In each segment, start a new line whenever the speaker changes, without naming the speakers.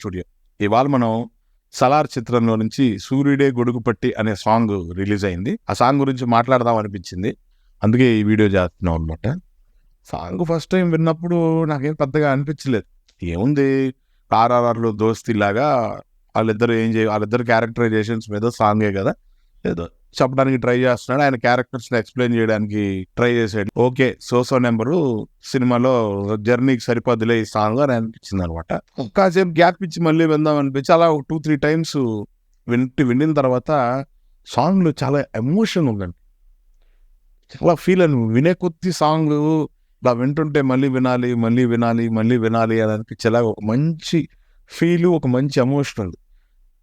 Studio. ఇవాళ మనం 'సలార్' చిత్రంలో నుంచి 'సూర్యుడే గొడుగుపట్టి' అనే సాంగ్ రిలీజ్ అయింది. ఆ సాంగ్ గురించి మాట్లాడదాం అనిపించింది. అందుకే ఈ వీడియో చేస్తున్నాం అనమాట. సాంగ్ ఫస్ట్ టైం విన్నప్పుడు నాకేం పెద్దగా అనిపించలేదు. ఏముంది 'ఆర్ఆర్ఆర్'లో దోస్తీలాగా వాళ్ళిద్దరు క్యారెక్టరైజేషన్స్ మీద సాంగే కదా, ఏదో చెప్పడానికి ట్రై చేస్తున్నాడు. ఆయన క్యారెక్టర్స్ని ఎక్స్ప్లెయిన్ చేయడానికి ట్రై చేసాడు. ఓకే, సోసో నెంబరు సినిమాలో జర్నీకి సరిపోద్దులే ఈ సాంగ్ అని అనిపించింది అనమాట. కాసేపు గ్యాప్ ఇచ్చి మళ్ళీ విందాం అనిపించి అలా 2-3 టైమ్స్ వినిన తర్వాత సాంగ్లో చాలా ఎమోషన్ ఉందండి. చాలా ఫీల్ అని వినే కొద్ది సాంగ్ ఇలా వింటుంటే మళ్ళీ వినాలి అని అనిపించేలా ఒక మంచి ఫీలు, ఒక మంచి ఎమోషన్ ఉంది.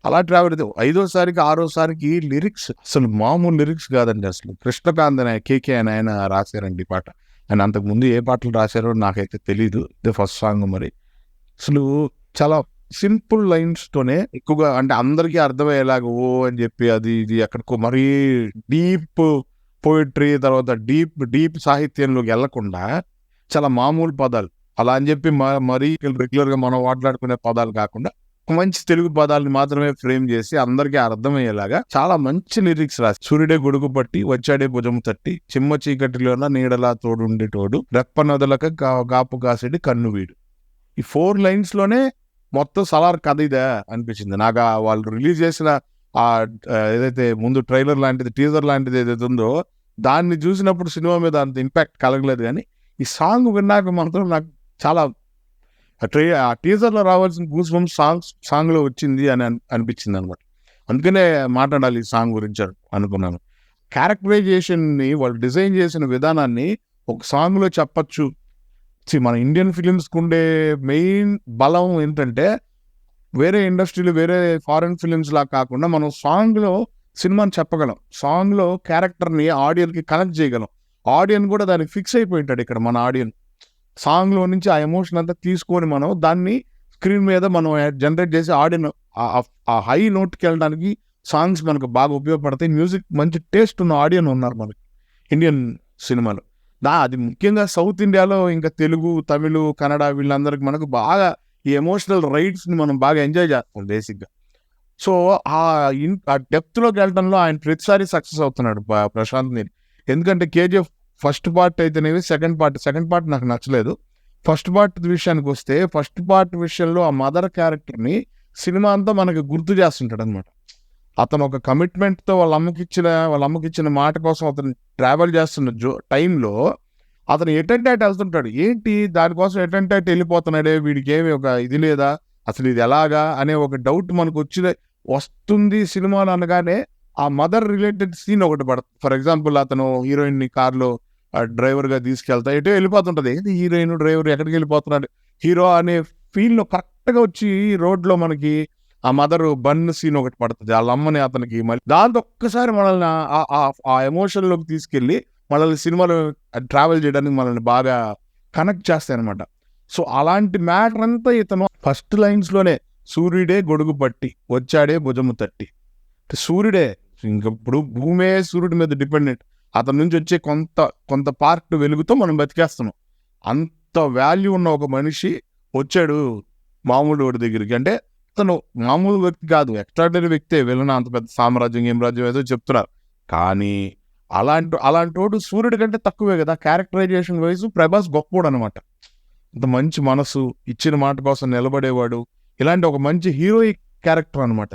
అలా ట్రావెల్ అయితే 5వ సారికి 6వ సారికి లిరిక్స్ అసలు మామూలు లిరిక్స్ కాదండి. అసలు కృష్ణకాంత్ అనే కేకే అని ఆయన రాశారండి ఈ పాట. ఆయన అంతకుముందు ఏ పాటలు రాశారో నాకైతే తెలీదు. ఇదే ఫస్ట్ సాంగ్. మరి అసలు చాలా సింపుల్ లైన్స్తోనే ఎక్కువగా, అంటే అందరికీ అర్థమయ్యేలాగా ఓ అని చెప్పి అది ఇది ఎక్కడికో మరీ డీప్ పోయిట్రీ తర్వాత డీప్ సాహిత్యంలోకి వెళ్లకుండా చాలా మామూలు పదాలు అలా అని చెప్పి మరీ రెగ్యులర్గా మనం మాట్లాడుకునే పదాలు కాకుండా మంచి తెలుగు పదాలను మాత్రమే ఫ్రేమ్ చేసి అందరికీ అర్థమయ్యేలాగా చాలా మంచి లిరిక్స్ రాసి 'సూర్యుడే గొడుగు పట్టి వచ్చాడే భుజము తట్టి చిమ్మ చీకటిలోన నీడలా తోడు రెప్ప నదులక గాపు కాసేటి కన్ను వీడు'. ఈ 4 లైన్స్లోనే మొత్తం సలార్ కథ ఇదే అనిపించింది నాకు. వాళ్ళు రిలీజ్ చేసిన ఏదైతే ముందు ట్రైలర్ లాంటిది, టీజర్ లాంటిది ఏదైతే ఉందో దాన్ని చూసినప్పుడు సినిమా మీద అంత ఇంపాక్ట్ కలగలేదు. కానీ ఈ సాంగ్ విన్నాక మాత్రం నాకు చాలా ఆ టీజర్లో రావాల్సిన గూస్ బంప్స్ సాంగ్లో వచ్చింది అని అనిపించింది అనమాట. అందుకనే మాట్లాడాలి ఈ సాంగ్ గురించి అనుకున్నాను. క్యారెక్టరైజేషన్ని వాళ్ళు డిజైన్ చేసిన విధానాన్ని ఒక సాంగ్లో చెప్పచ్చు. మన ఇండియన్ ఫిలిమ్స్కి ఉండే మెయిన్ బలం ఏంటంటే వేరే ఇండస్ట్రీలు, వేరే ఫారెన్ ఫిలిమ్స్ లా కాకుండా మనం సాంగ్లో సినిమాని చెప్పగలం. సాంగ్లో క్యారెక్టర్ని ఆడియన్కి కనెక్ట్ చేయగలం. ఆడియన్ కూడా దానికి ఫిక్స్ అయిపోయి ఉంటాడు. ఇక్కడ మన ఆడియన్ సాంగ్లో నుంచి ఆ ఎమోషన్ అంతా తీసుకొని మనం దాన్ని స్క్రీన్ మీద మనం జనరేట్ చేసి ఆడియన్ ఆ హై నోట్కి వెళ్ళడానికి సాంగ్స్ మనకు బాగా ఉపయోగపడతాయి. మ్యూజిక్ మంచి టేస్ట్ ఉన్న ఆడియన్ ఉన్నారు మనకి ఇండియన్ సినిమాలో. అది ముఖ్యంగా సౌత్ ఇండియాలో, ఇంకా తెలుగు, తమిళ్, కన్నడ వీళ్ళందరికీ మనకు బాగా ఈ ఎమోషనల్ రైట్స్ని మనం బాగా ఎంజాయ్ చేస్తాం బేసిక్గా. సో ఆ డెప్త్లోకి వెళ్ళడంలో ఆయన ప్రతిసారి సక్సెస్ అవుతున్నాడు ప్రశాంత్ నీల్. ఎందుకంటే కేజీఎఫ్ ఫస్ట్ పార్ట్ అయితేనేవి సెకండ్ పార్ట్ నాకు నచ్చలేదు. ఫస్ట్ పార్ట్ విషయానికి వస్తే ఫస్ట్ పార్ట్ విషయంలో ఆ మదర్ క్యారెక్టర్ని సినిమా అంతా మనకి గుర్తు చేస్తుంటాడు అనమాట. అతను ఒక కమిట్మెంట్తో వాళ్ళ అమ్మకిచ్చిన మాట కోసం అతను ట్రావెల్ చేస్తున్న టైంలో అతను ఎటెంట్ వెళ్తుంటాడు. ఏంటి దానికోసం ఎటెంట్ వెళ్ళిపోతున్నాడే, వీడికి ఏమి ఒక ఇది లేదా, అసలు ఇది ఎలాగా అనే ఒక డౌట్ మనకు వస్తుంది సినిమాలో అనగానే ఆ మదర్ రిలేటెడ్ సీన్ ఒకటి పడుతుంది. ఫర్ ఎగ్జాంపుల్, అతను హీరోయిన్ని కార్లో డ్రైవర్గా తీసుకెళ్తా ఎటో వెళ్ళిపోతుంటది. ఏంటి హీరోయిన్ డ్రైవర్ ఎక్కడికి వెళ్ళిపోతున్నాడు హీరో అనే ఫీల్లో కరెక్ట్గా వచ్చి రోడ్లో మనకి ఆ మదర్ బన్ సీన్ ఒకటి పడుతుంది. వాళ్ళ అమ్మని అతనికి మళ్ళీ దాంతో ఒక్కసారి మనల్ని ఆ ఎమోషన్లోకి తీసుకెళ్ళి మనల్ని సినిమాలో ట్రావెల్ చేయడానికి మనల్ని బాగా కనెక్ట్ చేస్తాయి అనమాట. సో అలాంటి మ్యాటర్ అంతా ఇతను ఫస్ట్ లైన్స్లోనే 'సూర్యుడే గొడుగు పట్టి వచ్చాడే భుజము తట్టి'. సూర్యుడే, ఇంకప్పుడు భూమే సూర్యుడి మీద డిపెండెంట్. అతని నుంచి వచ్చే కొంత పార్ట్ వెలుగుతో మనం బతికేస్తున్నాం. అంత వాల్యూ ఉన్న ఒక మనిషి వచ్చాడు మామూలు వాడి దగ్గరికి. అంటే అతను మామూలు వ్యక్తి కాదు, ఎక్స్ట్రాడినరీ వ్యక్తే. వెళ్ళిన అంత పెద్ద సామ్రాజ్యం ఏం రాజ్యం ఏదో చెప్తున్నారు. కానీ అలాంటి వాడు సూర్యుడి కంటే తక్కువే కదా. క్యారెక్టరైజేషన్ వైజ్ ప్రభాస్ గొప్పవాడు అనమాట. అంత మంచి మనసు, ఇచ్చిన మాట కోసం నిలబడేవాడు. ఇలాంటి ఒక మంచి హీరోయిక్ క్యారెక్టర్ అనమాట.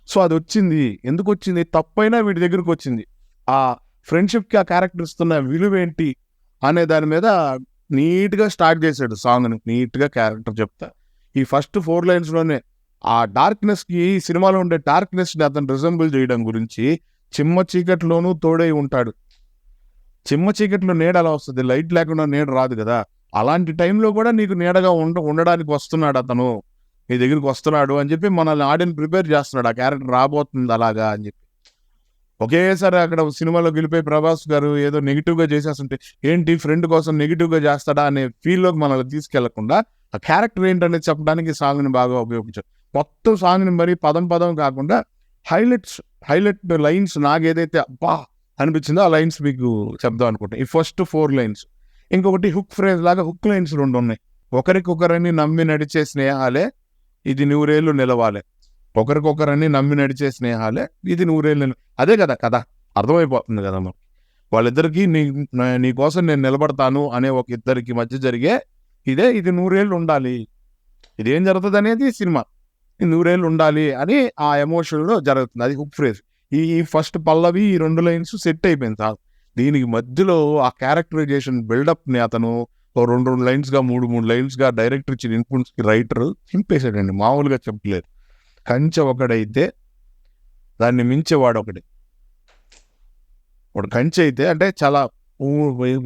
సో అది వచ్చింది. ఎందుకు వచ్చింది? తప్పైనా వీడి దగ్గరకు వచ్చింది. ఆ ఫ్రెండ్షిప్కి ఆ క్యారెక్టర్ ఇస్తున్న విలువ ఏంటి అనే దాని మీద నీట్గా స్టార్ట్ చేశాడు సాంగ్ని. నీట్గా క్యారెక్టర్ చెప్తా ఈ ఫస్ట్ 4 లైన్స్లోనే ఆ డార్క్నెస్కి, ఈ సినిమాలో ఉండే డార్క్నెస్ని అతను రిజంబుల్ చేయడం గురించి, చిమ్మ చీకట్లోనూ తోడై ఉంటాడు. చిమ్మ చీకట్లో నీడ ఎలా వస్తుంది? లైట్ లేకుండా నీడ రాదు కదా. అలాంటి టైంలో కూడా నీకు నీడగా ఉండడానికి వస్తున్నాడు అతను, నీ దగ్గరికి వస్తున్నాడు అని చెప్పి మనల్ని ఆడియన్ ప్రిపేర్ చేస్తున్నాడు. ఆ క్యారెక్టర్ రాబోతుంది అలాగా అని చెప్పి. ఒకేసారి అక్కడ సినిమాలో గెలిపోయి ప్రభాస్ గారు ఏదో నెగిటివ్గా చేసేస్తుంటే ఏంటి ఫ్రెండ్ కోసం నెగిటివ్గా చేస్తాడా అనే ఫీల్లోకి మనల్ని తీసుకెళ్లకుండా ఆ క్యారెక్టర్ ఏంటనేది చెప్పడానికి సాంగ్ని బాగా ఉపయోగించారు. మొత్తం సాంగ్ని మరి పదం కాకుండా హైలైట్ లైన్స్ నాకు ఏదైతే అబ్బా అనిపించిందో ఆ లైన్స్ మీకు చెప్దాం అనుకుంటాను. ఈ ఫస్ట్ 4 లైన్స్. ఇంకొకటి హుక్ ఫ్రేజ్ లాగా హుక్ లైన్స్ 2 ఉన్నాయి. ఒకరికొకరిని నమ్మి నడిచే స్నేహాలే ఇది 100 నిలవాలి, ఒకరికొకరని నమ్మి నడిచే స్నేహాలే ఇది 100 అదే కదా కథ, అర్థమైపోతుంది కదా మనకి. వాళ్ళిద్దరికి నీ కోసం నేను నిలబడతాను అనే ఒక ఇద్దరికి మధ్య జరిగే ఇది 100 ఉండాలి, ఇదేం జరుగుతుంది అనేది సినిమా. 100 ఉండాలి అని ఆ ఎమోషన్లో జరుగుతుంది. అది హుక్ ఫ్రేజ్. ఈ ఫస్ట్ పల్లవి, ఈ 2 లైన్స్ సెట్ అయిపోయింది సార్. దీనికి మధ్యలో ఆ క్యారెక్టరైజేషన్ బిల్డప్ని అతను 2 లైన్స్గా 3 లైన్స్గా డైరెక్టర్ ఇచ్చిన ఇన్పుట్స్కి రైటర్ చింపేశాడండి, మామూలుగా చెప్పలేదు. కంచె ఒకడైతే దాన్ని మించేవాడు ఒకటి. వాడు కంచె అయితే అంటే చాలా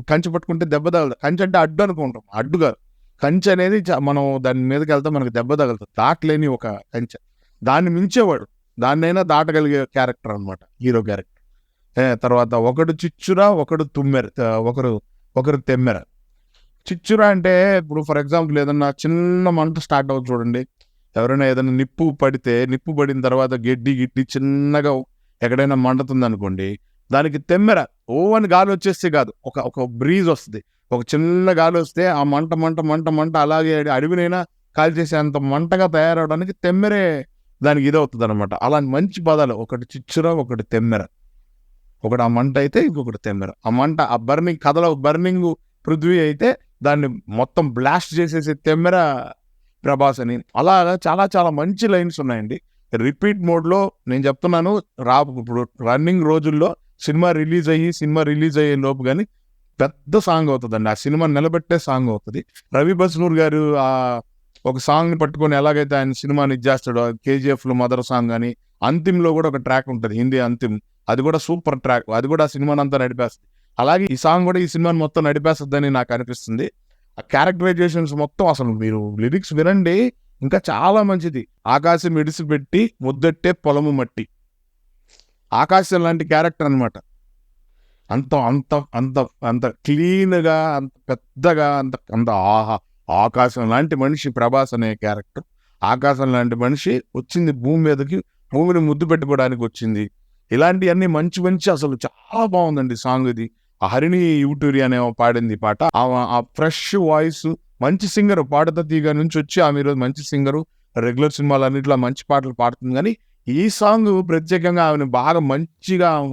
కంచె పట్టుకుంటే దెబ్బ తగలదు. కంచె అంటే అడ్డు అనుకుంటాం, అడ్డు కాదు. కంచె అనేది మనం దాని మీదకి వెళ్తే మనకు దెబ్బ తగలుతుంది, దాటలేని ఒక కంచె. దాన్ని మించేవాడు, దాన్నైనా దాటగలిగే క్యారెక్టర్ అనమాట హీరో క్యారెక్టర్. తర్వాత ఒకడు చిచ్చురా, ఒకడు తుమ్మెర, ఒకరు తెమ్మెర. చిచ్చురా అంటే ఇప్పుడు ఫర్ ఎగ్జాంపుల్ ఏదన్నా చిన్న మంట స్టార్ట్ అవుతుంది చూడండి, ఎవరైనా ఏదైనా నిప్పు పడిన తర్వాత గిడ్డి చిన్నగా ఎక్కడైనా మండుతుంది అనుకోండి, దానికి తెమ్మెర అని గాలి వచ్చేస్తే కాదు, ఒక బ్రీజ్ వస్తుంది, ఒక చిన్న గాలి వస్తే ఆ మంట అలాగే అడవినైనా కాల్చేసేంత మంటగా తయారవడానికి తెమ్మెరే దానికి ఇదవుతుంది అనమాట. అలాంటి మంచి పదాలు, ఒకటి చిచ్చురా, ఒకటి తెమ్మెర. ఒకటి ఆ మంట అయితే ఇంకొకటి తెమ్మెర. ఆ మంట ఆ బర్నింగ్ కథలో బర్నింగ్ పృథ్వీ అయితే దాన్ని మొత్తం బ్లాస్ట్ చేసేసి తెమ్మెర ప్రభాస్ అని. అలాగా చాలా చాలా మంచి లైన్స్ ఉన్నాయండి. రిపీట్ మోడ్లో నేను చెప్తున్నాను, ఇప్పుడు రన్నింగ్ రోజుల్లో సినిమా రిలీజ్ అయ్యే లోపు కానీ పెద్ద సాంగ్ అవుతుందండి, ఆ సినిమా నిలబెట్టే సాంగ్ అవుతుంది. రవి బస్నూర్ గారు ఆ ఒక సాంగ్ని పట్టుకొని ఎలాగైతే ఆయన సినిమాని ఇచ్చేస్తాడో, కేజీఎఫ్లో మదర్ సాంగ్ అని, అంతిమ్లో కూడా ఒక ట్రాక్ ఉంటుంది హిందీ అంతిమ్, అది కూడా సూపర్ ట్రాక్, అది కూడా ఆ సినిమాని అంతా నడిపేస్తుంది. అలాగే ఈ సాంగ్ కూడా ఈ సినిమాని మొత్తం నడిపేస్తుందని నాకు అనిపిస్తుంది. ఆ క్యారెక్టరైజేషన్స్ మొత్తం అసలు మీరు లిరిక్స్ వినండి, ఇంకా చాలా మంచిది. ఆకాశం ఇడిసిపెట్టి ముద్దెట్టే పొలము మట్టి, ఆకాశం లాంటి క్యారెక్టర్ అనమాట. అంత అంత అంత అంత క్లీన్గా, అంత పెద్దగా, అంత ఆకాశం లాంటి మనిషి ప్రభాస్ అనే క్యారెక్టర్. ఆకాశం లాంటి మనిషి వచ్చింది భూమి మీదకి, భూమిని ముద్దు పెట్టుకోవడానికి వచ్చింది. ఇలాంటివన్నీ మంచి అసలు చాలా బాగుందండి సాంగ్. ఇది హరిణి యూటూరి అనే పాడింది పాట. ఆ ఫ్రెష్ వాయిస్, మంచి సింగర్, పాడత తీగ నుంచి వచ్చి ఆమె ఈరోజు మంచి సింగరు, రెగ్యులర్ సినిమాలు అన్నింటిలో మంచి పాటలు పాడుతుంది. కానీ ఈ సాంగ్ ప్రత్యేకంగా ఆమెను బాగా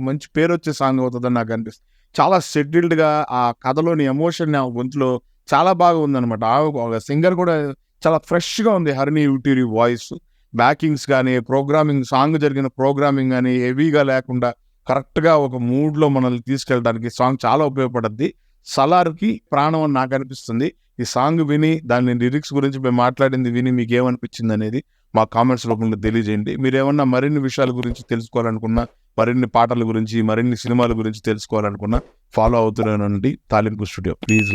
మంచి పేరు వచ్చే సాంగ్ అవుతుందని నాకు అనిపిస్తుంది. చాలా సెటిల్డ్గా ఆ కథలోని ఎమోషన్ ఆ గొంతులో చాలా బాగా ఉందన్నమాట. ఒక సింగర్ కూడా చాలా ఫ్రెష్గా ఉంది హరిణి యూటూరి వాయిస్. బ్యాకింగ్స్ కానీ, సాంగ్ జరిగిన ప్రోగ్రామింగ్ కానీ హెవీగా లేకుండా కరెక్ట్గా ఒక మూడ్లో మనల్ని తీసుకెళ్ళడానికి సాంగ్ చాలా ఉపయోగపడుద్ది. సలార్కి ప్రాణం అని నాకు అనిపిస్తుంది. ఈ సాంగ్ విని, దాని లిరిక్స్ గురించి మేము మాట్లాడింది విని మీకు ఏమనిపించింది అనేది మా కామెంట్స్ రూపంలో తెలియజేయండి. మీరేమన్నా మరిన్ని విషయాల గురించి తెలుసుకోవాలనుకున్నా, మరిన్ని పాటల గురించి, మరిన్ని సినిమాల గురించి తెలుసుకోవాలనుకున్నా ఫాలో అవుతున్నానండి తాలింపు స్టూడియో. ప్లీజ్